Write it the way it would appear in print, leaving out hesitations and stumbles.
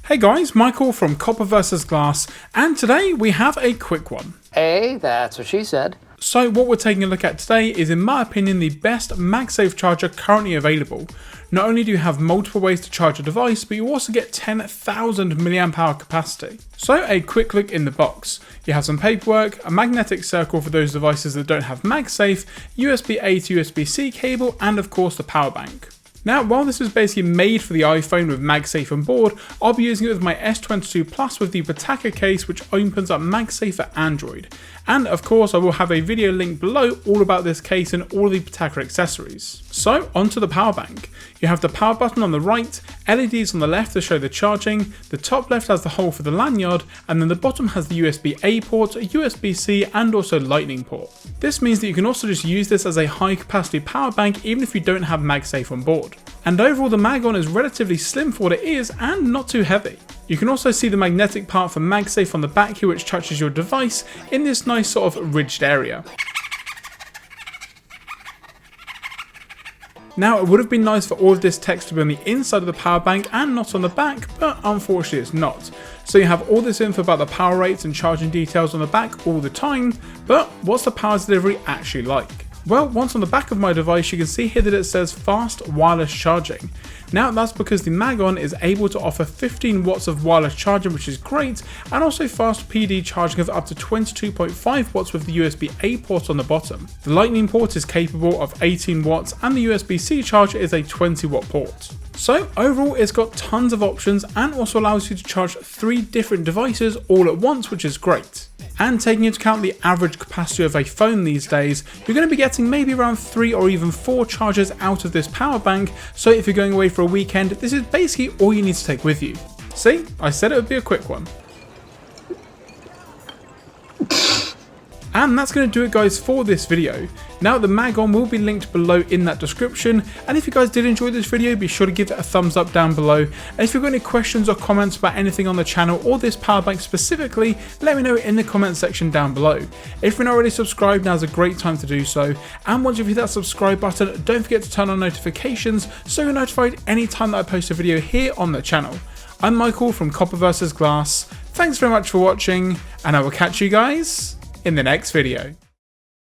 Hey guys, Michael from Copper vs Glass, and today we have a quick one. Hey, that's what she said. So what we're taking a look at today is, in my opinion, the best MagSafe charger currently available. Not only do you have multiple ways to charge a device, but you also get 10,000 mAh capacity. So a quick look in the box. You have some paperwork, a magnetic circle for those devices that don't have MagSafe, USB-A to USB-C cable, and of course the power bank. Now, while this is basically made for the iPhone with MagSafe on board, I'll be using it with my S22 Plus with the Pataka case, which opens up MagSafe for Android. And of course, I will have a video link below all about this case and all of the Pataka accessories. So, onto the power bank. You have the power button on the right, LEDs on the left to show the charging, the top left has the hole for the lanyard, and then the bottom has the USB-A port, USB-C, and also lightning port. This means that you can also just use this as a high capacity power bank even if you don't have MagSafe on board. And overall, the mag-on is relatively slim for what it is and not too heavy. You can also see the magnetic part for MagSafe on the back here, which touches your device in this nice sort of ridged area. Now, it would have been nice for all of this text to be on the inside of the power bank and not on the back, but unfortunately it's not. So you have all this info about the power rates and charging details on the back all the time, but what's the power delivery actually like? Well, once on the back of my device, you can see here that it says fast wireless charging. Now, that's because the Mag-On is able to offer 15 watts of wireless charging, which is great, and also fast PD charging of up to 22.5 watts with the USB-A port on the bottom. The Lightning port is capable of 18 watts, and the USB-C charger is a 20 watt port. So overall, it's got tons of options and also allows you to charge 3 different devices all at once, which is great. And taking into account the average capacity of a phone these days, you're going to be getting maybe around 3 or even 4 chargers out of this power bank, so if you're going away for a weekend, this is basically all you need to take with you. See, I said it would be a quick one. And that's going to do it, guys, for this video. Now, the Mag-On will be linked below in that description, and if you guys did enjoy this video, be sure to give it a thumbs up down below, and if you've got any questions or comments about anything on the channel or this power bank specifically, let me know in the comment section down below. If you're not already subscribed, now's a great time to do so, and once you've hit that subscribe button, don't forget to turn on notifications so you're notified anytime that I post a video here on the channel. I'm Michael from Copper vs Glass, thanks very much for watching, and I will catch you guys in the next video.